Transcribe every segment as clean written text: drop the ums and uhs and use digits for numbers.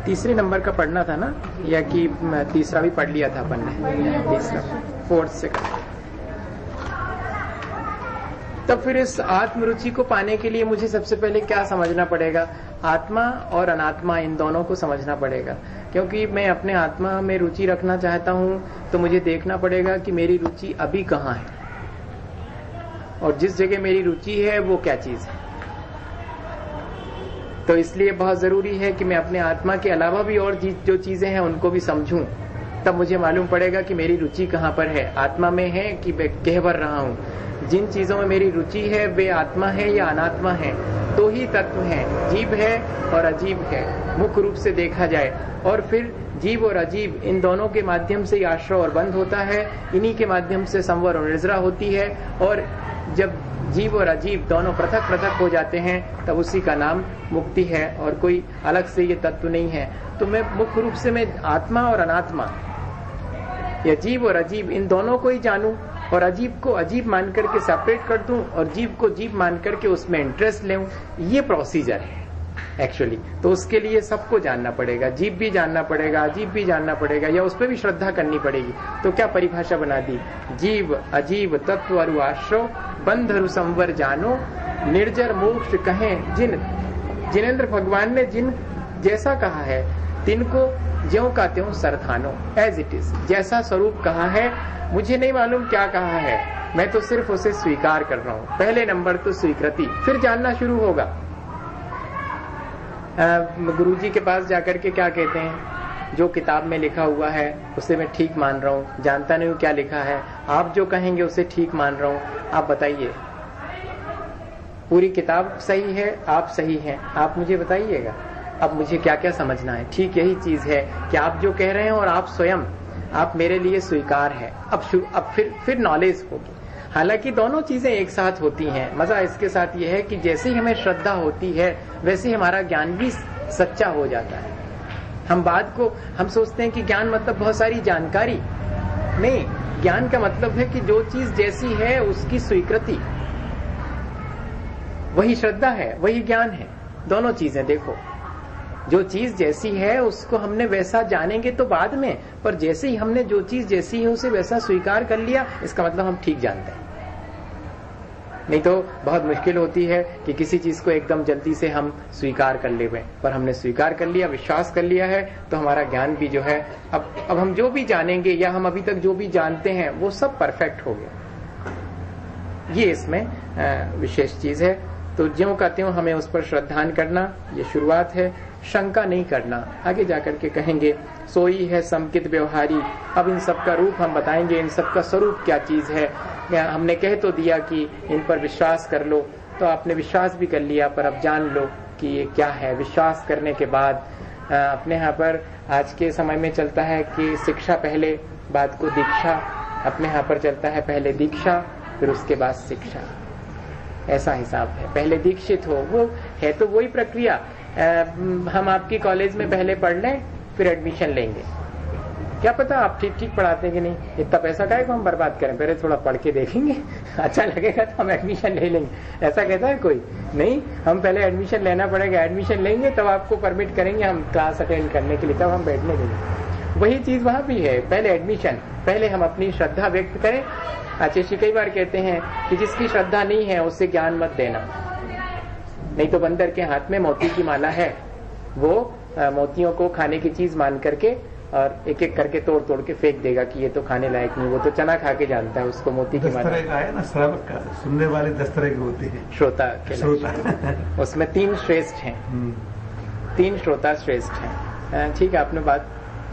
तीसरे नंबर का पढ़ना था ना, या कि तीसरा भी पढ़ लिया था अपन ने? तीसरा, फोर्थ से। तब फिर इस आत्मरुचि को पाने के लिए मुझे सबसे पहले क्या समझना पड़ेगा? आत्मा और अनात्मा, इन दोनों को समझना पड़ेगा। क्योंकि मैं अपने आत्मा में रुचि रखना चाहता हूं तो मुझे देखना पड़ेगा कि मेरी रुचि अभी कहाँ है, और जिस जगह मेरी रुचि है वो क्या चीज है। तो इसलिए बहुत जरूरी है कि मैं अपने आत्मा के अलावा भी और जो चीजें हैं उनको भी समझूं। तब मुझे मालूम पड़ेगा कि मेरी रुचि कहाँ पर है, आत्मा में है कि मैं कहवर रहा हूँ। जिन चीजों में मेरी रुचि है वे आत्मा है या अनात्मा है। दो ही तत्व हैं, जीव है और अजीब है, मुख्य रूप से देखा जाए। और फिर जीव और अजीब, इन दोनों के माध्यम से आश्रय और बंध होता है, इन्हीं के माध्यम से संवर और निजरा होती है। और जब जीव और अजीब दोनों पृथक पृथक हो जाते हैं तब उसी का नाम मुक्ति है, और कोई अलग से ये तत्व नहीं है। तो मैं मुख्य रूप से मैं आत्मा और अनात्मा या जीव और अजीब, इन दोनों को ही जानूं, और अजीब को अजीब मान करके सेपरेट कर दूं और जीव को जीव मान करके उसमें इंटरेस्ट लें। ये प्रोसीजर है एक्चुअली। तो उसके लिए सबको जानना पड़ेगा, जीव भी जानना पड़ेगा, अजीब भी जानना पड़ेगा, या उस पर भी श्रद्धा करनी पड़ेगी। तो क्या परिभाषा बना दी? जीव अजीब तत्व अरु आश्रव, बंध अरु संवर जानो, निर्जर मोक्ष कहें जिन। जिनेंद्र भगवान ने जिन जैसा कहा है तिनको ज्यों का त्यों सरथानो, एज इट इज, जैसा स्वरूप कहा है। मुझे नहीं मालूम क्या कहा है, मैं तो सिर्फ उसे स्वीकार कर रहा हूँ। पहले नंबर तो स्वीकृति, फिर जानना शुरू होगा। गुरुजी के पास जाकर के क्या कहते हैं? जो किताब में लिखा हुआ है उसे मैं ठीक मान रहा हूँ, जानता नहीं हूँ क्या लिखा है। आप जो कहेंगे उसे ठीक मान रहा हूँ, आप बताइए पूरी किताब सही है, आप सही हैं, आप मुझे बताइएगा। अब मुझे क्या क्या समझना है? ठीक यही चीज है कि आप जो कह रहे हैं और आप स्वयं, आप मेरे लिए स्वीकार है। अब फिर नॉलेज होगी। हालांकि दोनों चीजें एक साथ होती हैं। मजा इसके साथ यह है कि जैसे ही हमें श्रद्धा होती है वैसे ही हमारा ज्ञान भी सच्चा हो जाता है। हम सोचते हैं कि ज्ञान मतलब बहुत सारी जानकारी, नहीं। ज्ञान का मतलब है कि जो चीज जैसी है उसकी स्वीकृति, वही श्रद्धा है, वही ज्ञान है। दोनों चीजें देखो, जो चीज जैसी है उसको हमने वैसा जानेंगे तो बाद में, पर जैसे ही हमने जो चीज जैसी है उसे वैसा स्वीकार कर लिया, इसका मतलब हम ठीक जानते हैं। नहीं तो बहुत मुश्किल होती है कि किसी चीज को एकदम जल्दी से हम स्वीकार कर ले, पर हमने स्वीकार कर लिया, विश्वास कर लिया है, तो हमारा ज्ञान भी जो है, अब हम जो भी जानेंगे या हम अभी तक जो भी जानते हैं वो सब परफेक्ट हो गया। ये इसमें विशेष चीज है। तो ज्यों का त्यों हमें उस पर श्रद्धान करना, ये शुरुआत है। शंका नहीं करना, आगे जाकर के कहेंगे सोई है समकित व्यवहारी। अब इन सब का रूप हम बताएंगे, इन सब का स्वरूप क्या चीज है। हमने कह तो दिया कि इन पर विश्वास कर लो, तो आपने विश्वास भी कर लिया, पर अब जान लो कि ये क्या है। विश्वास करने के बाद अपने यहाँ पर आज के समय में चलता है कि शिक्षा पहले, बाद को दीक्षा। अपने यहाँ पर चलता है पहले दीक्षा फिर उसके बाद शिक्षा, ऐसा हिसाब है। पहले दीक्षित हो, वो है तो वही प्रक्रिया। हम आपकी कॉलेज में पहले पढ़ लें फिर एडमिशन लेंगे, क्या पता आप ठीक ठीक पढ़ाते हैं कि नहीं। इतना पैसा काहे को हम बर्बाद करें, पहले थोड़ा पढ़ के देखेंगे, अच्छा लगेगा तो हम एडमिशन ले लेंगे। ऐसा कहता है कोई? नहीं, हम पहले एडमिशन लेना पड़ेगा, एडमिशन लेंगे तब आपको परमिट करेंगे हम क्लास अटेंड करने के लिए, तब हम बैठने देंगे। वही चीज वहां भी है, पहले एडमिशन, पहले हम अपनी श्रद्धा व्यक्त करें। आचार्य जी कई बार कहते हैं कि जिसकी श्रद्धा नहीं है उससे ज्ञान मत देना, नहीं तो बंदर के हाथ में मोती की माला है, वो मोतियों को खाने की चीज मान करके और एक एक करके तोड़ तोड़ के फेंक देगा कि ये तो खाने लायक नहीं। वो तो चना खा के जानता है, उसको मोती की माला है ना। श्रावक का सुनने वाले 10 तरह के होते हैं, श्रोता श्रोता उसमें 3 श्रेष्ठ हैं, 3 श्रोता श्रेष्ठ हैं। ठीक है, आपने बात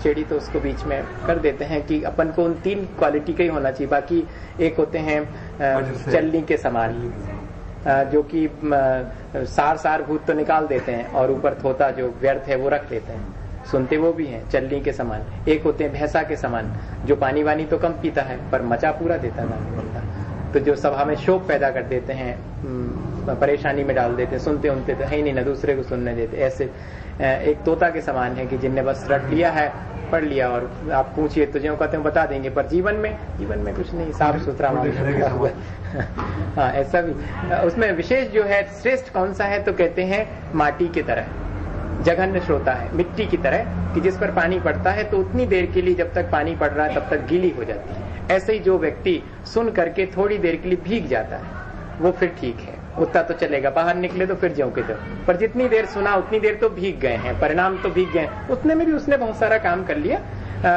छेड़ी तो उसको बीच में कर देते हैं कि अपन को उन 3 क्वालिटी का ही होना चाहिए। बाकी एक होते हैं चलनी के समान, जो कि सार भूत तो निकाल देते हैं और ऊपर थोता जो व्यर्थ है वो रख देते हैं, सुनते वो भी हैं, चलनी के समान। एक होते हैं भैंसा के समान, जो पानी वानी तो कम पीता है पर मचा पूरा देता है, तो जो सभा में शोक पैदा कर देते हैं, परेशानी में डाल देते हैं, सुनते उनते तो है ही नहीं ना, दूसरे को सुनने देते। ऐसे एक तोता के समान है कि जिनने बस रट लिया है, पढ़ लिया, और आप पूछिए तो जो कहते हैं बता देंगे, पर जीवन में कुछ नहीं, साफ सुथरा मामला हुआ। हाँ, ऐसा भी। उसमें विशेष जो है श्रेष्ठ कौन सा है तो कहते हैं माटी की तरह, जघन्य श्रोता है, मिट्टी की तरह कि जिस पर पानी पड़ता है तो उतनी देर के लिए जब तक पानी पड़ रहा है तब तक गीली हो जाती है। ऐसे ही जो व्यक्ति सुन करके थोड़ी देर के लिए भीग जाता है वो फिर ठीक है, उतना तो चलेगा, बाहर निकले तो फिर ज्यों के त्यों। पर जितनी देर सुना उतनी देर तो भीग गए हैं, परिणाम तो भीग गए, उतने में भी उसने बहुत सारा काम कर लिया।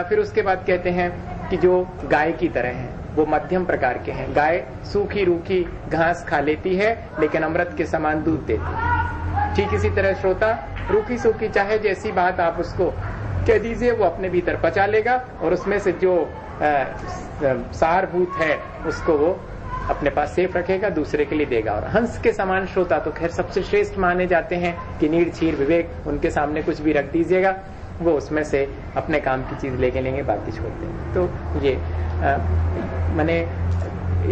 फिर उसके बाद कहते हैं कि जो गाय की तरह है वो मध्यम प्रकार के हैं। गाय सूखी रूखी घास खा लेती है लेकिन अमृत के समान दूध देती है। ठीक इसी तरह श्रोता रूखी सूखी चाहे जैसी बात आप उसको कह दीजिए वो अपने भीतर पचा लेगा और उसमें से जो सारभूत है उसको वो अपने पास सेफ रखेगा, दूसरे के लिए देगा। और हंस के समान श्रोता तो खैर सबसे श्रेष्ठ माने जाते हैं कि नीड़ छीर विवेक, उनके सामने कुछ भी रख दीजिएगा वो उसमें से अपने काम की चीज लेके लेंगे, बाकी छोड़ देंगे। तो ये माने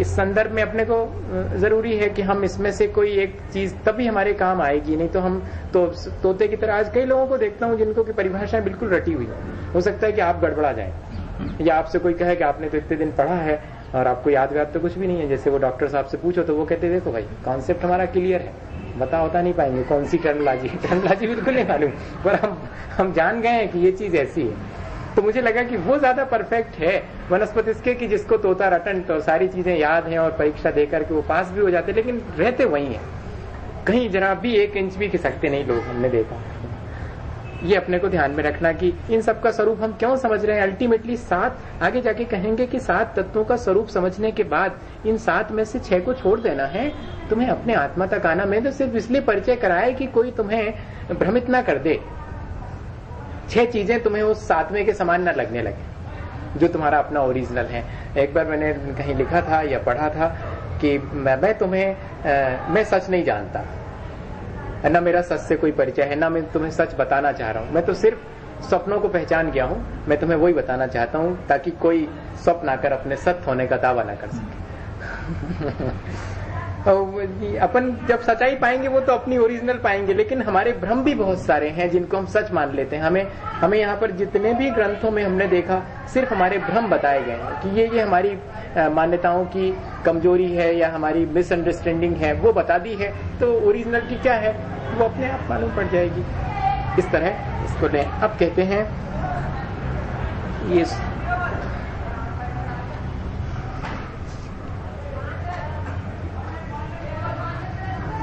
इस संदर्भ में अपने को जरूरी है कि हम इसमें से कोई एक चीज तभी हमारे काम आएगी, नहीं तो हम तो तोते की तरह। आज कई लोगों को देखता हूँ जिनको की परिभाषाएं बिल्कुल रटी हुई हो सकता है कि आप गड़बड़ा जाए या आपसे कोई कहे कि आपने तो इतने दिन पढ़ा है और आपको याद व्याद तो कुछ भी नहीं है। जैसे वो डॉक्टर साहब से पूछो तो वो कहते देखो भाई कॉन्सेप्ट हमारा क्लियर है, होता नहीं पाएंगे कौन सी टर्मोलॉजी बिल्कुल नहीं मालूम, पर हम जान गए हैं कि ये चीज ऐसी है। तो मुझे लगा कि वो ज्यादा परफेक्ट है वनस्पतिस्के की जिसको तोता रटन तो सारी चीजें याद हैं और परीक्षा देकर के वो पास भी हो जाते, लेकिन रहते वही हैं, कहीं जरा भी 1 इंच भी खिसकते नहीं लोग, हमने देखा। ये अपने को ध्यान में रखना कि इन सब का स्वरूप हम क्यों समझ रहे हैं। अल्टीमेटली 7 आगे जाके कहेंगे कि 7 तत्वों का स्वरूप समझने के बाद इन 7 में से 6 को छोड़ देना है। तुम्हें अपने आत्मा तक आना, मैं तो सिर्फ इसलिए परिचय कराया कि कोई तुम्हें भ्रमित ना कर दे। 6 चीजें तुम्हें उस 7वें के समान ना लगने लगे जो तुम्हारा अपना ओरिजिनल है। एक बार मैंने कहीं लिखा था या पढ़ा था कि मैं सच नहीं जानता, न मेरा सच से कोई परिचय है, ना मैं तुम्हें सच बताना चाह रहा हूं, मैं तो सिर्फ स्वप्नों को पहचान गया हूं। मैं तुम्हें वही बताना चाहता हूं ताकि कोई स्वप्न आकर अपने सत्य होने का दावा ना कर सके। अपन जब सच्चाई पाएंगे वो तो अपनी ओरिजिनल पाएंगे, लेकिन हमारे भ्रम भी बहुत सारे हैं जिनको हम सच मान लेते हैं। हमें यहाँ पर जितने भी ग्रंथों में हमने देखा सिर्फ हमारे भ्रम बताए गए हैं कि ये हमारी मान्यताओं की कमजोरी है या हमारी मिसअंडरस्टैंडिंग है, वो बता दी है। तो ओरिजिनलिटी क्या है वो अपने आप मालूम पड़ जाएगी। इस तरह इसको लें। अब कहते हैं ये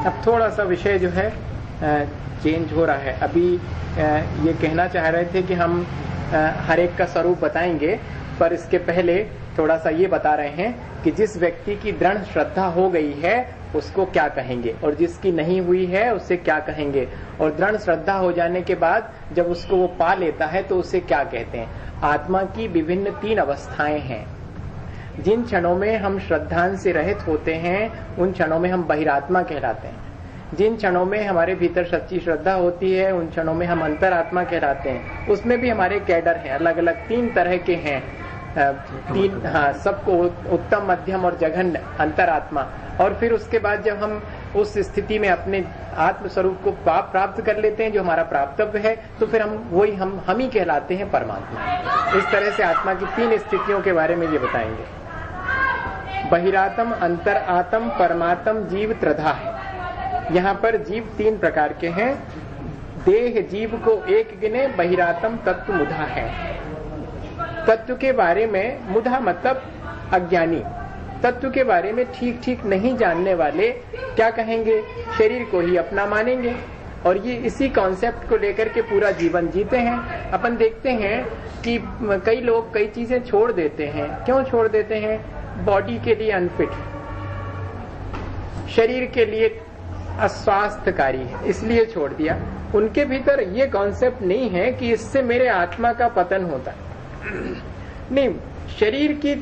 अब थोड़ा सा विषय जो है चेंज हो रहा है। अभी ये कहना चाह रहे थे कि हम हर एक का स्वरूप बताएंगे, पर इसके पहले थोड़ा सा ये बता रहे हैं कि जिस व्यक्ति की दृढ़ श्रद्धा हो गई है उसको क्या कहेंगे और जिसकी नहीं हुई है उससे क्या कहेंगे, और दृढ़ श्रद्धा हो जाने के बाद जब उसको वो पा लेता है तो उसे क्या कहते हैं। आत्मा की विभिन्न 3 अवस्थाएं हैं। जिन क्षणों में हम श्रद्धांश से रहित होते हैं उन क्षणों में हम बहिरात्मा कहलाते हैं। जिन क्षणों में हमारे भीतर सच्ची श्रद्धा होती है उन क्षणों में हम अंतरात्मा कहलाते हैं। उसमें भी हमारे कैडर हैं, अलग अलग 3 तरह के हैं। 3 हाँ, सबको उत्तम मध्यम और जघन्य अंतरात्मा। और फिर उसके बाद जब हम उस स्थिति में अपने आत्म स्वरूप को प्राप्त कर लेते हैं जो हमारा प्राप्तव्य है, तो फिर हम ही कहलाते हैं परमात्मा। इस तरह से आत्मा की 3 स्थितियों के बारे में ये बताएंगे। बहिरात्म, अंतर आत्म, परमात्म, जीव त्रिधा है। यहाँ पर जीव 3 प्रकार के हैं। देह जीव को एक गिने, बहिरात्म तत्व मुधा है। तत्व के बारे में, मुधा मतलब अज्ञानी, तत्व के बारे में ठीक ठीक नहीं जानने वाले क्या कहेंगे, शरीर को ही अपना मानेंगे और ये इसी कॉन्सेप्ट को लेकर के पूरा जीवन जीते हैं। अपन देखते हैं कि कई लोग कई चीजें छोड़ देते हैं। क्यों छोड़ देते हैं? बॉडी के लिए अनफिट, शरीर के लिए अस्वास्थ्यकारी है, इसलिए छोड़ दिया। उनके भीतर ये कॉन्सेप्ट नहीं है कि इससे मेरे आत्मा का पतन होता है। नहीं, शरीर की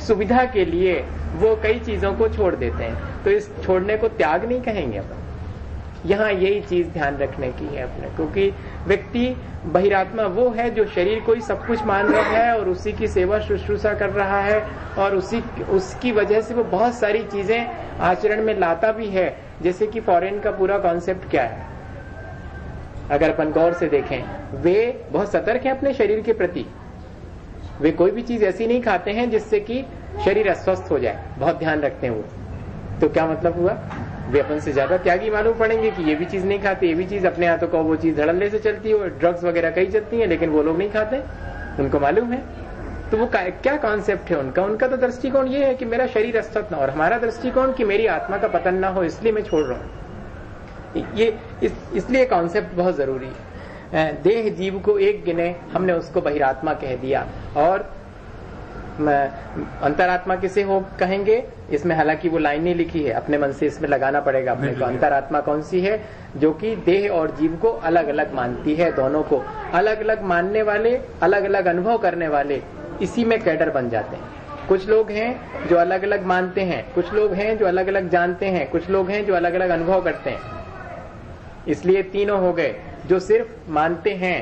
सुविधा के लिए वो कई चीजों को छोड़ देते हैं, तो इस छोड़ने को त्याग नहीं कहेंगे अपन। यहाँ यही चीज ध्यान रखने की है अपने, क्योंकि व्यक्ति बहिरात्मा वो है जो शरीर को ही सब कुछ मान रहा है और उसी की सेवा शुश्रूषा कर रहा है और उसकी वजह से वो बहुत सारी चीजें आचरण में लाता भी है। जैसे कि फॉरेन का पूरा कॉन्सेप्ट क्या है, अगर अपन गौर से देखें, वे बहुत सतर्क हैं अपने शरीर के प्रति। वे कोई भी चीज ऐसी नहीं खाते हैं जिससे कि शरीर अस्वस्थ हो जाए, बहुत ध्यान रखते हैं वो। तो क्या मतलब हुआ वे अपन से ज्यादा त्यागी मालूम पड़ेंगे कि ये भी चीज नहीं खाते, ये भी चीज अपने हाथों का वो चीज धड़ल्ले से चलती है, ड्रग्स वगैरह कई चलती है, लेकिन वो लोग नहीं खाते, उनको मालूम है। तो वो क्या कॉन्सेप्ट है उनका तो दृष्टिकोण ये है कि मेरा शरीर अस्तित्व ना, और हमारा दृष्टिकोण कि मेरी आत्मा का पतन ना हो, इसलिए मैं छोड़ रहा हूं। इसलिए कॉन्सेप्ट बहुत जरूरी है। देह जीव को एक गिने, हमने उसको बहिरात्मा कह दिया, और अंतरात्मा किसे हो कहेंगे, इसमें हालांकि वो लाइन नहीं लिखी है, अपने मन से इसमें लगाना पड़ेगा अपने को। अंतरात्मा कौन सी है? जो कि देह और जीव को अलग अलग मानती है, दोनों को अलग अलग मानने वाले, अलग अलग अनुभव करने वाले, इसी में कैडर बन जाते हैं। कुछ लोग हैं जो अलग अलग मानते हैं, कुछ लोग हैं जो अलग अलग जानते हैं, कुछ लोग हैं जो अलग अलग अनुभव करते हैं। इसलिए तीनों हो गए। जो सिर्फ मानते हैं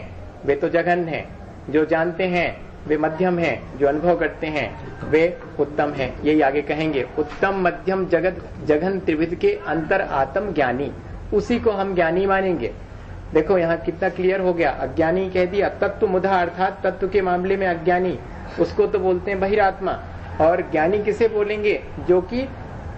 वे तो जघन हैं, जो जानते हैं वे मध्यम हैं, जो अनुभव करते हैं वे उत्तम हैं। यही आगे कहेंगे, उत्तम मध्यम जगत जघन त्रिविध के अंतर आत्म ज्ञानी, उसी को हम ज्ञानी मानेंगे। देखो यहाँ कितना क्लियर हो गया। अज्ञानी कह दिया, तत्व मुधा अर्थात तत्व के मामले में अज्ञानी, उसको तो बोलते हैं बहिरात्मा। और ज्ञानी किसे बोलेंगे? जो कि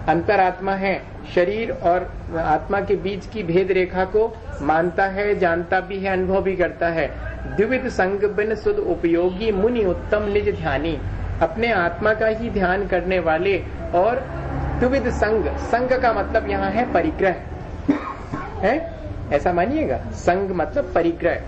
अंतरात्मा है, शरीर और आत्मा के बीच की भेद रेखा को मानता है, जानता भी है, अनुभव भी करता है। द्विविध संग बिन सुध उपयोगी मुनि उत्तम निज ध्यानी, अपने आत्मा का ही ध्यान करने वाले। और द्विविध संग, संग का मतलब यहाँ है परिग्रह है, ऐसा मानिएगा। संग मतलब परिग्रह।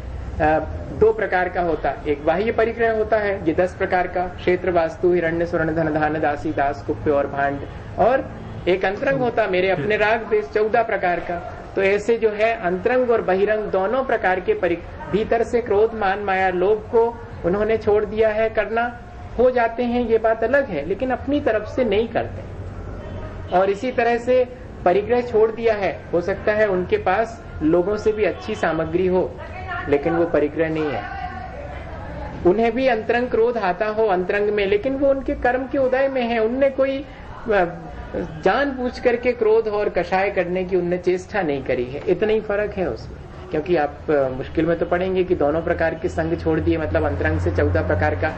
दो प्रकार का होता है, एक बाह्य परिग्रह होता है, ये 10 प्रकार का, क्षेत्र वास्तु हिरण्य स्वर्ण धन धान दासी दास कुप्य और भांड। और एक अंतरंग होता मेरे अपने राग देश, 14 प्रकार का। तो ऐसे जो है अंतरंग और बहिरंग दोनों प्रकार के भीतर से क्रोध मान माया लोभ को उन्होंने छोड़ दिया है, करना हो जाते हैं, ये बात अलग है, लेकिन अपनी तरफ से नहीं करते। और इसी तरह से परिग्रह छोड़ दिया है, हो सकता है उनके पास लोगों से भी अच्छी सामग्री हो, लेकिन वो परिग्रह नहीं है। उन्हें भी अंतरंग क्रोध आता हो अंतरंग में, लेकिन वो उनके कर्म के उदय में है। उनने कोई जानबूझ करके क्रोध और कषाय करने की उनने चेष्टा नहीं करी है। इतना ही फर्क है उसमें। क्योंकि आप मुश्किल में तो पड़ेंगे कि दोनों प्रकार के संग छोड़ दिए, मतलब अंतरंग से 14 प्रकार का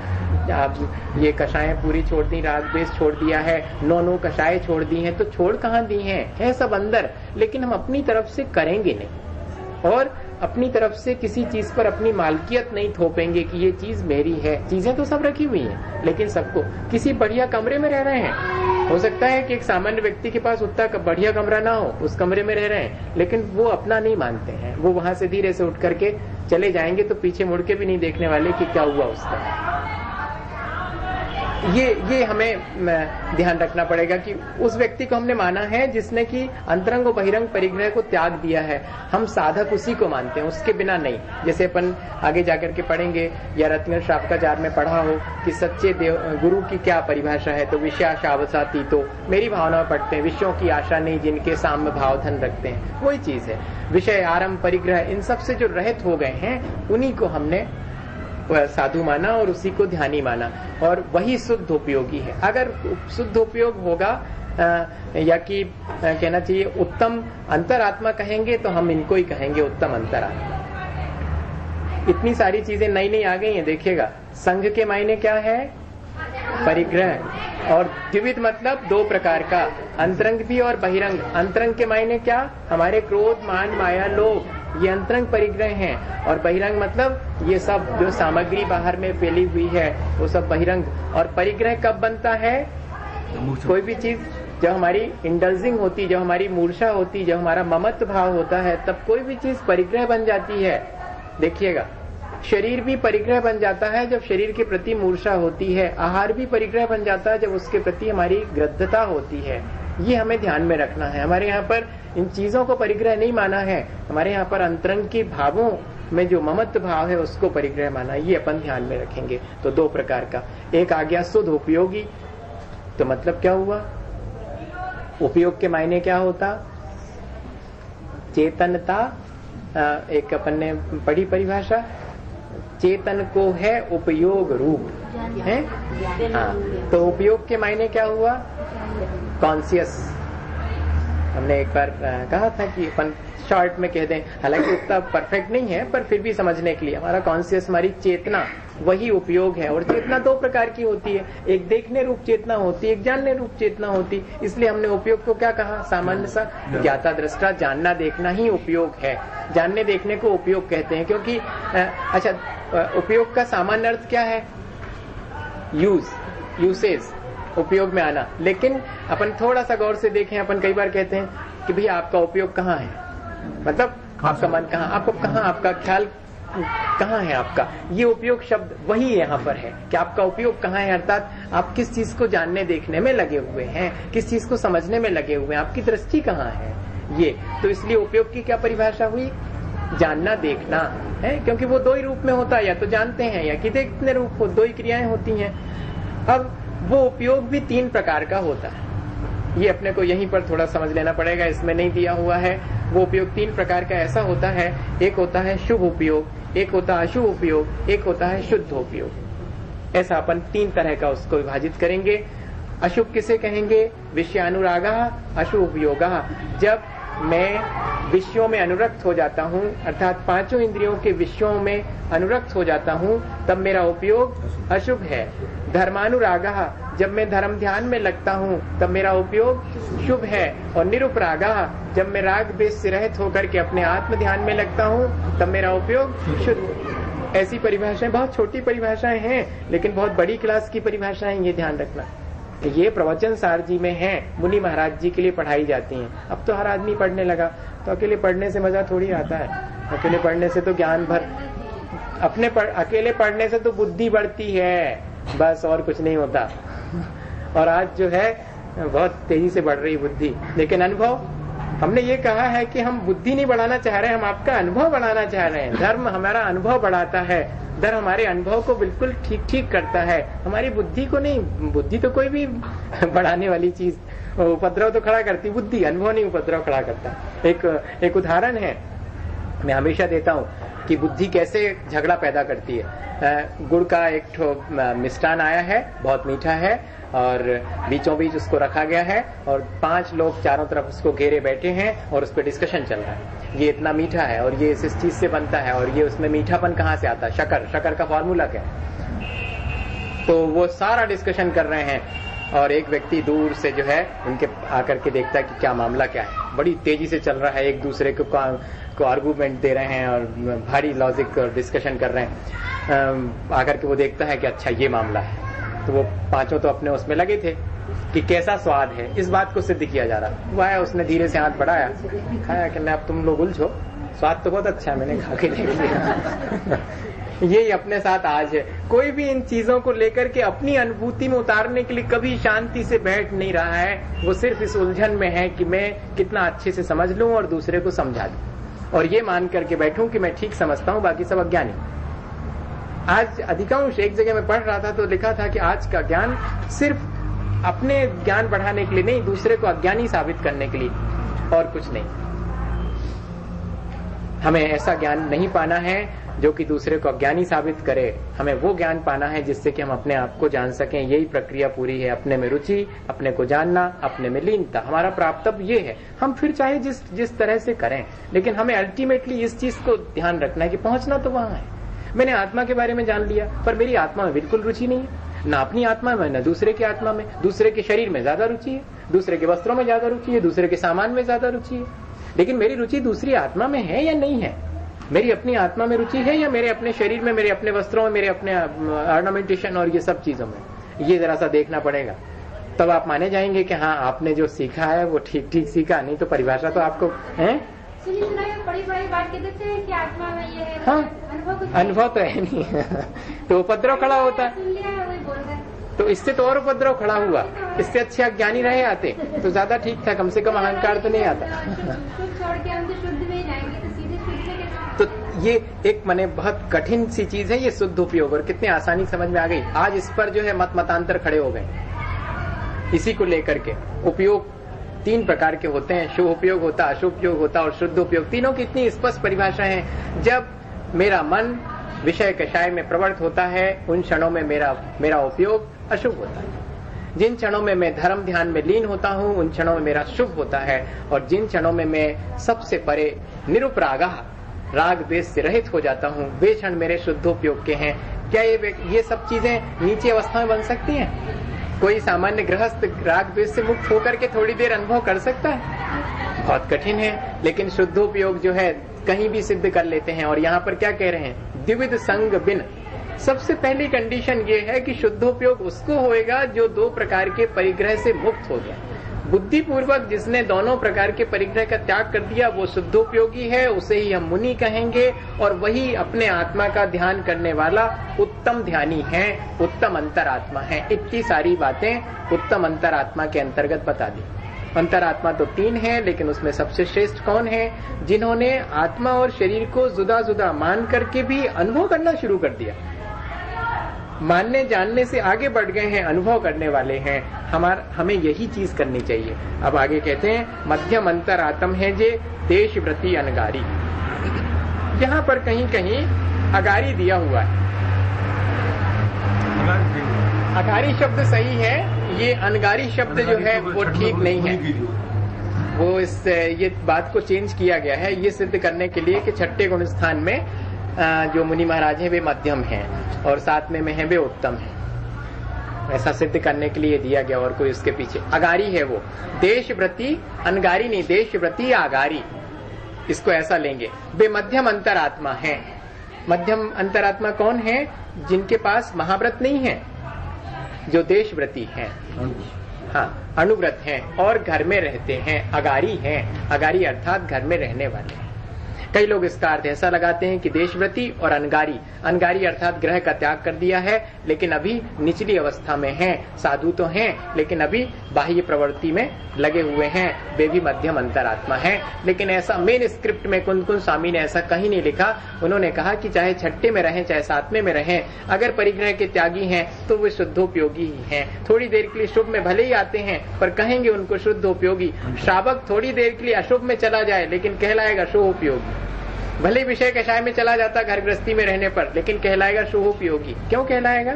आप ये कषाय पूरी छोड़ दी, राग द्वेष छोड़ दिया है, 9 कषाय छोड़ दी हैं। तो छोड़ कहाँ दी हैं? है सब अंदर, लेकिन हम अपनी तरफ से करेंगे नहीं, और अपनी तरफ से किसी चीज पर अपनी मालकियत नहीं थोपेंगे कि ये चीज मेरी है। चीजें तो सब रखी हुई हैं, लेकिन सबको किसी बढ़िया कमरे में रह रहे हैं। हो सकता है कि एक सामान्य व्यक्ति के पास उतना बढ़िया कमरा ना हो, उस कमरे में रह रहे हैं, लेकिन वो अपना नहीं मानते हैं। वो वहां से धीरे से उठ करके चले जाएंगे तो पीछे मुड़ के भी नहीं देखने वाले कि क्या हुआ उसका। ये हमें ध्यान रखना पड़ेगा कि उस व्यक्ति को हमने माना है जिसने कि अंतरंग और बहिरंग परिग्रह को त्याग दिया है। हम साधक उसी को मानते हैं, उसके बिना नहीं। जैसे अपन आगे जाकर के पढ़ेंगे, या रत्न शावकाचार्य में पढ़ा हो कि सच्चे गुरु की क्या परिभाषा है, तो विषयाशावसाती, तो मेरी भावना में पढ़ते हैं, विषयों की आशा नहीं जिनके साम्य भाव धन रखते हैं, वही चीज है। विषय आरंभ परिग्रह इन सब से जो रहित हो गए हैं, उन्हीं को हमने साधु माना और उसी को ध्यानी माना, और वही शुद्ध उपयोगी है। अगर शुद्ध उपयोग होगा या कि कहना चाहिए उत्तम अंतरात्मा कहेंगे, तो हम इनको ही कहेंगे उत्तम अंतरात्मा। इतनी सारी चीजें नई नई आ गई हैं, देखिएगा। संघ के मायने क्या है? परिग्रह। और द्विविध मतलब 2 प्रकार का, अंतरंग भी और बहिरंग। अंतरंग के मायने क्या? हमारे क्रोध मान माया लोभ, ये अंतरंग परिग्रह हैं। और बहिरंग मतलब ये सब जो सामग्री बाहर में फैली हुई है, वो सब बहिरंग। और परिग्रह कब बनता है? कोई भी चीज जब हमारी इंडल्जिंग होती, जब हमारी मूर्छा होती, जब हमारा ममत्व भाव होता है, तब कोई भी चीज परिग्रह बन जाती है। देखिएगा, शरीर भी परिग्रह बन जाता है जब शरीर के प्रति मूर्छा होती है। आहार भी परिग्रह बन जाता है जब उसके प्रति हमारी ग्रद्धता होती है। ये हमें ध्यान में रखना है। हमारे यहाँ पर इन चीजों को परिग्रह नहीं माना है, हमारे यहाँ पर अंतरंग के भावों में जो ममत्व भाव है उसको परिग्रह माना। ये अपन ध्यान में रखेंगे। तो 2 प्रकार का, एक आ गया शुद्ध उपयोगी। तो मतलब क्या हुआ? उपयोग के मायने क्या होता? चेतनता। एक अपन ने पढ़ी परिभाषा, चेतन को है उपयोग रूप है। हाँ, तो उपयोग के मायने क्या हुआ? कॉन्शियस। हमने एक बार कहा था कि अपन शॉर्ट में कह दें, हालांकि उतना परफेक्ट नहीं है पर फिर भी समझने के लिए हमारा कॉन्शियस, हमारी चेतना वही उपयोग है। और चेतना दो प्रकार की होती है, एक देखने रूप चेतना होती है, एक जानने रूप चेतना होती। इसलिए हमने उपयोग को क्या कहा, सामान्य सा ज्ञाता दृष्टा, जानना देखना ही उपयोग है। जानने देखने को उपयोग कहते हैं क्योंकि अच्छा, उपयोग का सामान्य अर्थ क्या है, यूसेज, उपयोग में आना। लेकिन अपन थोड़ा सा गौर से देखें, अपन कई बार कहते हैं कि भैया आपका उपयोग कहाँ है, मतलब आपका मन कहाँ, आपको कहाँ, आपका ख्याल कहाँ है आपका। ये उपयोग शब्द वही यहाँ पर है कि आपका उपयोग कहाँ है, अर्थात आप किस चीज को जानने देखने में लगे हुए हैं, किस चीज को समझने में लगे हुए हैं, आपकी दृष्टि कहाँ है। ये तो इसलिए उपयोग की क्या परिभाषा हुई, जानना देखना है, क्योंकि वो दो ही रूप में होता है, या तो जानते हैं या कि देखने रूप हो, दो ही क्रियाएं होती हैं। अब वो उपयोग भी तीन प्रकार का होता है, ये अपने को यहीं पर थोड़ा समझ लेना पड़ेगा, इसमें नहीं दिया हुआ है। वो उपयोग तीन प्रकार का ऐसा होता है, एक होता है शुभ उपयोग, एक होता है अशुभ उपयोग, एक होता है शुद्ध उपयोग। ऐसा अपन तीन तरह का उसको विभाजित करेंगे। अशुभ किसे कहेंगे, विषयानुरागा अशुभ उपयोगा, जब मैं विषयों में अनुरक्त हो जाता हूँ, अर्थात पांचों इंद्रियों के विषयों में अनुरक्त हो जाता हूँ, तब मेरा उपयोग अशुभ है। धर्मानुरागा, जब मैं धर्म ध्यान में लगता हूँ तब मेरा उपयोग शुभ है। और निरुपरागा, जब मैं राग द्वेष से रहित होकर के अपने आत्म ध्यान में लगता हूँ तब मेरा उपयोग शुद्ध। ऐसी परिभाषाएं, बहुत छोटी परिभाषाएं हैं लेकिन बहुत बड़ी क्लास की परिभाषाएं, ये ध्यान रखना। ये प्रवचन सार जी में है, मुनि महाराज जी के लिए पढ़ाई जाती हैं। अब तो हर आदमी पढ़ने लगा, तो अकेले पढ़ने से मजा थोड़ी आता है। अकेले पढ़ने से तो ज्ञान भर, अकेले पढ़ने से तो बुद्धि बढ़ती है, बस और कुछ नहीं होता। और आज जो है बहुत तेजी से बढ़ रही बुद्धि, लेकिन अनुभव, हमने ये कहा है कि हम बुद्धि नहीं बढ़ाना चाह रहे हैं, हम आपका अनुभव बढ़ाना चाह रहे हैं। धर्म हमारा अनुभव बढ़ाता है, धर्म हमारे अनुभव को बिल्कुल ठीक ठीक करता है, हमारी बुद्धि को नहीं। बुद्धि तो कोई भी बढ़ाने वाली चीज, उपद्रव तो खड़ा करती बुद्धि, अनुभव नहीं उपद्रव खड़ा करता। एक उदाहरण है मैं हमेशा देता हूँ कि बुद्धि कैसे झगड़ा पैदा करती है। गुड़ का एक ठो मिष्टान आया है, बहुत मीठा है, और बीचों बीच उसको रखा गया है और 5 लोग चारों तरफ उसको घेरे बैठे हैं और उस पर डिस्कशन चल रहा है। ये इतना मीठा है और ये इस चीज से बनता है और ये उसमें मीठापन कहाँ से आता है, शक्कर का फॉर्मूला क्या है। तो वो सारा डिस्कशन कर रहे हैं और एक व्यक्ति दूर से जो है उनके आकर के देखता है कि क्या मामला क्या है। बड़ी तेजी से चल रहा है, एक दूसरे को आर्गूमेंट दे रहे हैं और भारी लॉजिक और डिस्कशन कर रहे हैं। आकर के वो देखता है कि अच्छा ये मामला है। तो वो 5 तो अपने उसमें लगे थे कि कैसा स्वाद है, इस बात को सिद्ध किया जा रहा। वो आया, उसने धीरे से हाथ बढ़ाया, खाया कि अब तुम लोग उलझो, स्वाद तो बहुत अच्छा है, मैंने खा के देख लिया। यही अपने साथ आज है। कोई भी इन चीजों को लेकर के अपनी अनुभूति में उतारने के लिए कभी शांति से बैठ नहीं रहा है। वो सिर्फ इस उलझन में है कि मैं कितना अच्छे से समझ लूं और दूसरे को समझा दूं, और ये मान करके बैठूं कि मैं ठीक समझता हूं, बाकी सब अज्ञानी। आज अधिकांश, एक जगह मैं पढ़ रहा था तो लिखा था कि आज का ज्ञान सिर्फ अपने ज्ञान बढ़ाने के लिए नहीं, दूसरे को अज्ञानी साबित करने के लिए, और कुछ नहीं। हमें ऐसा ज्ञान नहीं पाना है जो कि दूसरे को अज्ञानी साबित करे। हमें वो ज्ञान पाना है जिससे कि हम अपने आप को जान सकें। यही प्रक्रिया पूरी है, अपने में रुचि, अपने को जानना, अपने में लीनता। हमारा प्राप्तव्य ये है। हम फिर चाहे जिस तरह से करें, लेकिन हमें अल्टीमेटली इस चीज को ध्यान रखना है कि पहुंचना तो वहां है। मैंने आत्मा के बारे में जान लिया, पर मेरी आत्मा में बिल्कुल रुचि नहीं है, ना अपनी आत्मा में ना दूसरे की आत्मा में। दूसरे के शरीर में ज्यादा रुचि है, दूसरे के वस्त्रों में ज्यादा रुचि है, दूसरे के सामान में ज्यादा रुचि है। लेकिन मेरी रुचि दूसरी आत्मा में है या नहीं है? मेरी अपनी आत्मा में रुचि है या मेरे अपने शरीर में, मेरे अपने वस्त्रों में, मेरे अपने ऑर्नामेंटेशन और ये सब चीजों में? ये जरा सा देखना पड़ेगा, तब आप माने जाएंगे कि हाँ आपने जो सीखा है वो ठीक ठीक सीखा। नहीं तो परिभाषा तो आपको है, बड़ी बात कहते थे कि आत्मा में ये है। हाँ, अनुभव तो है नहीं। तो उपद्रव खड़ा होता है, तो इससे तो और उपद्रव खड़ा हुआ। इससे अच्छे अज्ञानी रहे आते तो ज्यादा ठीक था, कम से कम अहंकार तो नहीं आता। तो ये एक माने बहुत कठिन सी चीज है ये शुद्ध उपयोग, और कितने आसानी समझ में आ गई। आज इस पर जो है मतांतर खड़े हो गए इसी को लेकर के। उपयोग 3 प्रकार के होते हैं, शुभ उपयोग होता, अशुभ उपयोग होता और शुद्ध उपयोग। तीनों की इतनी स्पष्ट परिभाषाएं हैं। जब मेरा मन विषय कषाय में प्रवृत्त होता है, उन क्षणों में मेरा उपयोग अशुभ होता है। जिन क्षणों में मैं धर्म ध्यान में लीन होता हूँ उन क्षणों में मेरा शुभ होता है, और जिन क्षणों में मैं सबसे परे निरुपरागा राग द्वेष से रहित हो जाता हूँ वे क्षण मेरे शुद्धोपयोग के हैं। क्या ये सब चीजें नीचे अवस्था में बन सकती हैं? कोई सामान्य गृहस्थ राग द्वेष से मुक्त होकर के थोड़ी देर अनुभव कर सकता है? बहुत कठिन है। लेकिन शुद्धोपयोग जो है कहीं भी सिद्ध कर लेते हैं। और यहाँ पर क्या कह रहे हैं? द्विविध संग बिन। सबसे पहली कंडीशन ये है कि शुद्धोपयोग उसको होएगा जो दो प्रकार के परिग्रह से मुक्त हो गया। बुद्धिपूर्वक जिसने दोनों प्रकार के परिग्रह का त्याग कर दिया वो शुद्धोपयोगी है, उसे ही हम मुनि कहेंगे। और वही अपने आत्मा का ध्यान करने वाला उत्तम ध्यानी है, उत्तम अंतरात्मा है। इतनी सारी बातें उत्तम अंतरात्मा के अंतर्गत बता दी। अंतरात्मा तो तीन है, लेकिन उसमें सबसे श्रेष्ठ कौन है? जिन्होंने आत्मा और शरीर को जुदा जुदा मान करके भी अनुभव करना शुरू कर दिया। मानने जानने से आगे बढ़ गए हैं, अनुभव करने वाले हैं। हमें यही चीज करनी चाहिए। अब आगे कहते हैं मध्यम अंतरात्म है जे देश व्रति अनगारी। यहाँ पर कहीं कहीं अगारी दिया हुआ है। अगारी शब्द सही है, ये अनगारी शब्द जो है वो ठीक नहीं है। वो ये बात को चेंज किया गया है ये सिद्ध करने के लिए कि छठे गुण स्थान में जो मुनि महाराज हैं वे मध्यम हैं और सातवें में हैं वे उत्तम हैं। ऐसा सिद्ध करने के लिए दिया गया, और कोई उसके पीछे अगारी है वो। देश व्रति अनगारी नहीं, देश व्रति आगारी, इसको ऐसा लेंगे। वे मध्यम अंतरात्मा हैं। मध्यम अंतरात्मा कौन है? जिनके पास महाव्रत नहीं है, जो देश व्रति हैं, हाँ अनुव्रत हैं और घर में रहते हैं, अगारी हैं। अगारी अर्थात घर में रहने वाले हैं। कई लोग इसका अर्थ ऐसा लगाते हैं कि देशव्रति और अनगारी, अनगारी अर्थात ग्रह का त्याग कर दिया है लेकिन अभी निचली अवस्था में हैं, साधु तो हैं लेकिन अभी बाह्य प्रवृत्ति में लगे हुए हैं, वे भी मध्यम अंतरात्मा हैं। लेकिन ऐसा मेन स्क्रिप्ट में कुंदकुंज स्वामी ने ऐसा कहीं नहीं लिखा। उन्होंने कहा कि चाहे छठे में रहें चाहे सातवें में रहें, अगर परिग्रह के त्यागी हैं तो वे शुद्धोपयोगी ही हैं। थोड़ी देर के लिए शुभ में भले ही आते हैं पर कहेंगे उनको शुद्धोपयोगी। श्रावक थोड़ी देर के लिए अशुभ में चला जाए लेकिन कहलाएगा शुभोपयोगी। भले विषय कषाय में चला जाता घर गृहस्थी में रहने पर, लेकिन कहलाएगा शुभोपयोगी। क्यों कहलाएगा?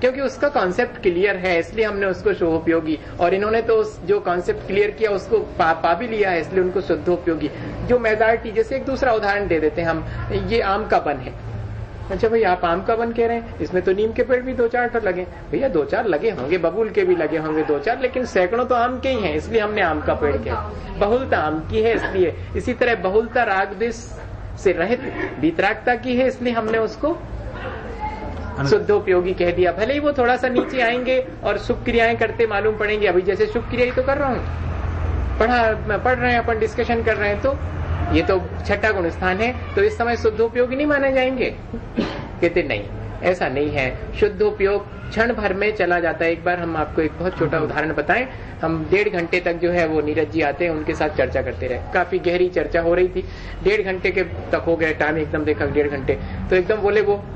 क्योंकि उसका कॉन्सेप्ट क्लियर है, इसलिए हमने उसको शुभोपयोगी। और इन्होंने तो जो कॉन्सेप्ट क्लियर किया उसको पा भी लिया है, इसलिए उनको शुद्धोपयोगी। जो मेजॉरिटी, जैसे एक दूसरा उदाहरण दे देते हैं हम, ये आम का वन है। अच्छा भाई आप आम का वन कह रहे हैं, इसमें तो नीम के पेड़ भी 2-4 तो लगे। भैया 2-4 लगे होंगे, बबूल के भी लगे होंगे 2-4, लेकिन सैकड़ों तो आम के ही हैं, इसलिए हमने आम का पेड़ किया। बहुलता आम की है इसलिए। इसी तरह बहुलता राग द्वेष से रहित वीतरागता की है, इसलिए हमने उसको शुद्धोपयोगी कह दिया। भले ही वो थोड़ा सा नीचे आएंगे और शुभ क्रियाएं करते मालूम पड़ेंगे। अभी जैसे शुभ क्रिया ही तो कर रहा हूँ, पढ़ रहे हैं अपन, डिस्कशन कर रहे हैं, तो ये तो छठा गुण स्थान है, तो इस समय शुद्धोपयोगी नहीं माने जाएंगे? कहते नहीं, ऐसा नहीं है। शुद्धोपयोग क्षण भर में चला जाता है। एक बार हम आपको एक बहुत छोटा उदाहरण बताएं। हम 1.5 घंटे तक जो है वो नीरज जी आते हैं, उनके साथ चर्चा करते रहे। काफी गहरी चर्चा हो रही थी। 1.5 घंटे के तक हो गए, टाइम एकदम देखा 1.5 घंटे, तो एकदम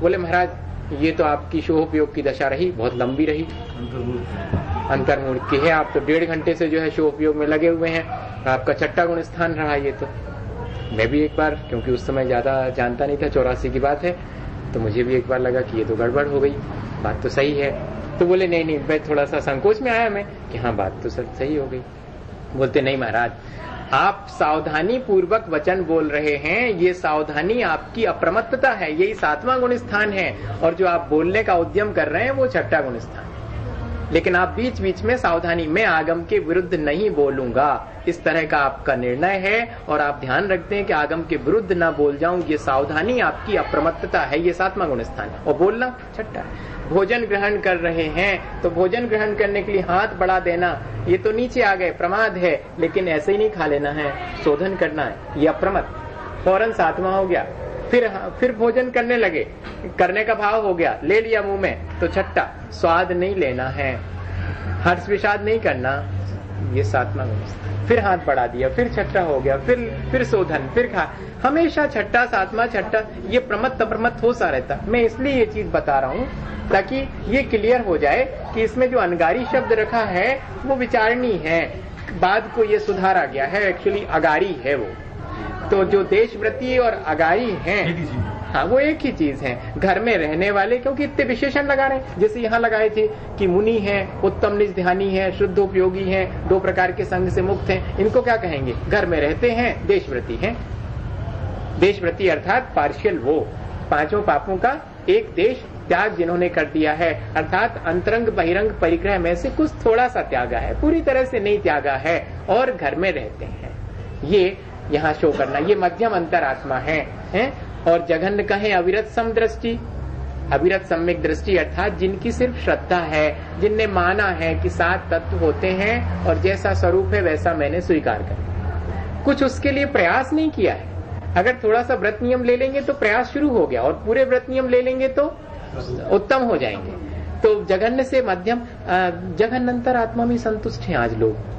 बोले महाराज ये तो आपकी शुभोपयोग की दशा रही, बहुत लंबी रही, अंतर्मुखी है आप तो 1.5 घंटे से जो है शुभोपयोग में लगे हुए हैं। आपका छठा गुण स्थान रहा ये तो। मैं भी एक बार, क्योंकि उस समय ज्यादा जानता नहीं था, 84 की बात है, तो मुझे भी एक बार लगा कि ये तो गड़बड़ हो गई, बात तो सही है। तो बोले नहीं, मैं थोड़ा सा संकोच में आया मैं कि हाँ बात तो सही हो गई। बोलते नहीं महाराज, आप सावधानी पूर्वक वचन बोल रहे हैं, ये सावधानी आपकी अप्रमत्तता है, यही 7वां गुण स्थान है, और जो आप बोलने का उद्यम कर रहे हैं वो छठा गुण स्थान। लेकिन आप बीच बीच में सावधानी, मैं आगम के विरुद्ध नहीं बोलूंगा, इस तरह का आपका निर्णय है, और आप ध्यान रखते हैं कि आगम के विरुद्ध ना बोल जाऊं, ये सावधानी आपकी अप्रमत्तता है, ये 7वां गुण स्थान है। और बोलना छठा। भोजन ग्रहण कर रहे हैं तो भोजन ग्रहण करने के लिए हाथ बढ़ा देना, ये तो नीचे आ गए, प्रमाद है, लेकिन ऐसे ही नहीं खा लेना है, शोधन करना है, ये अप्रमत्त। फौरन 7वां हो गया। फिर भोजन करने लगे, करने का भाव हो गया, ले लिया मुंह में, तो छठा, स्वाद नहीं लेना है, हर्ष विषाद नहीं करना, ये 7वां गुण। फिर हाथ बढ़ा दिया, फिर छठा हो गया, फिर शोधन, फिर खा, हमेशा छठा 7वां छठा, ये प्रमत्त अप्रमत्त हो सा रहता। मैं इसलिए ये चीज बता रहा हूँ ताकि ये क्लियर हो जाए कि इसमें जो अनगारी शब्द रखा है वो विचारणी है, बाद को ये सुधारा गया है, एक्चुअली अगारी है वो। तो जो देशव्रती और अगारी हैं, हाँ, वो एक ही चीज है। घर में रहने वाले, क्योंकि इतने विशेषण लगा रहे हैं, जैसे यहाँ लगाए थे कि मुनि है, उत्तम निज ध्यानी है, शुद्ध उपयोगी है, 2 प्रकार के संग से मुक्त हैं, इनको क्या कहेंगे? घर में रहते हैं, देशव्रती हैं। देशव्रती अर्थात पार्शियल वो 5 पापों का एक देश त्याग जिन्होंने कर दिया है, अर्थात अंतरंग बहिरंग परिग्रह में से कुछ थोड़ा सा त्यागा है, पूरी तरह से नहीं त्यागा है, और घर में रहते हैं। ये यहाँ शो करना, ये मध्यम अंतरात्मा है? और जघन्य कहें अविरत समदृष्टि, अविरत सम्यक दृष्टि अर्थात जिनकी सिर्फ श्रद्धा है, जिनने माना है कि 7 तत्व होते हैं और जैसा स्वरूप है वैसा मैंने स्वीकार कर, कुछ उसके लिए प्रयास नहीं किया है। अगर थोड़ा सा व्रत नियम ले लेंगे तो प्रयास शुरू हो गया, और पूरे व्रत नियम ले लेंगे तो उत्तम हो जाएंगे। तो जघन्य से मध्यम, जघन्य अंतरात्मा में संतुष्ट हैं आज लोग।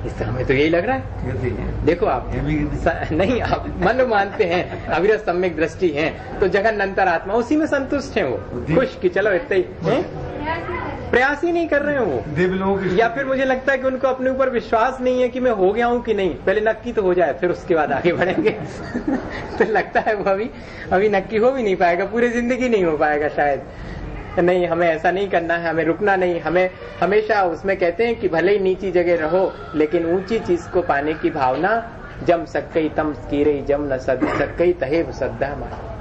इससे हमें तो यही लग रहा है। देखो आप नहीं, आप मन मानते हैं, अविरत सम्यक दृष्टि है, तो जगन अंतरात्मा उसी में संतुष्ट है, वो खुश कि चलो इतना ही, प्रयास ही नहीं कर रहे हैं वो देव लोग। या फिर मुझे लगता है कि उनको अपने ऊपर विश्वास नहीं है कि मैं हो गया हूँ कि नहीं, पहले नक्की तो हो जाए फिर उसके बाद आगे बढ़ेंगे। तो लगता है वो अभी नक्की हो भी नहीं पाएगा, पूरी जिंदगी नहीं हो पाएगा शायद। नहीं, हमें ऐसा नहीं करना है, हमें रुकना नहीं, हमें हमेशा उसमें कहते हैं कि भले ही नीची जगह रहो लेकिन ऊंची चीज को पाने की भावना, जम सकई तम कीरे जम न सकई तहेव श्रद्धा मान।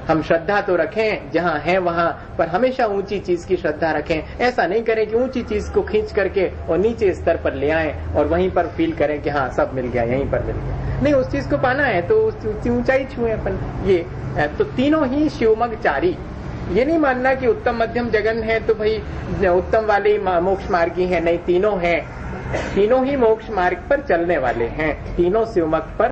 हम श्रद्धा तो रखें जहाँ है वहाँ, पर हमेशा ऊंची चीज की श्रद्धा रखें। ऐसा नहीं करें कि ऊंची चीज को खींच करके और नीचे स्तर पर ले आएं और वहीं पर फील करें कि हाँ सब मिल गया, यहीं पर मिल गया। नहीं, उस चीज को पाना है तो उसकी ऊंचाई छुए अपन। ये तो तीनों ही शिवमग चारी। ये नहीं मानना कि उत्तम मध्यम जगन है तो भाई उत्तम वाले मोक्ष मार्गी है, नहीं, तीनों हैं, तीनों ही मोक्ष मार्ग पर चलने वाले हैं, तीनों शिवमग पर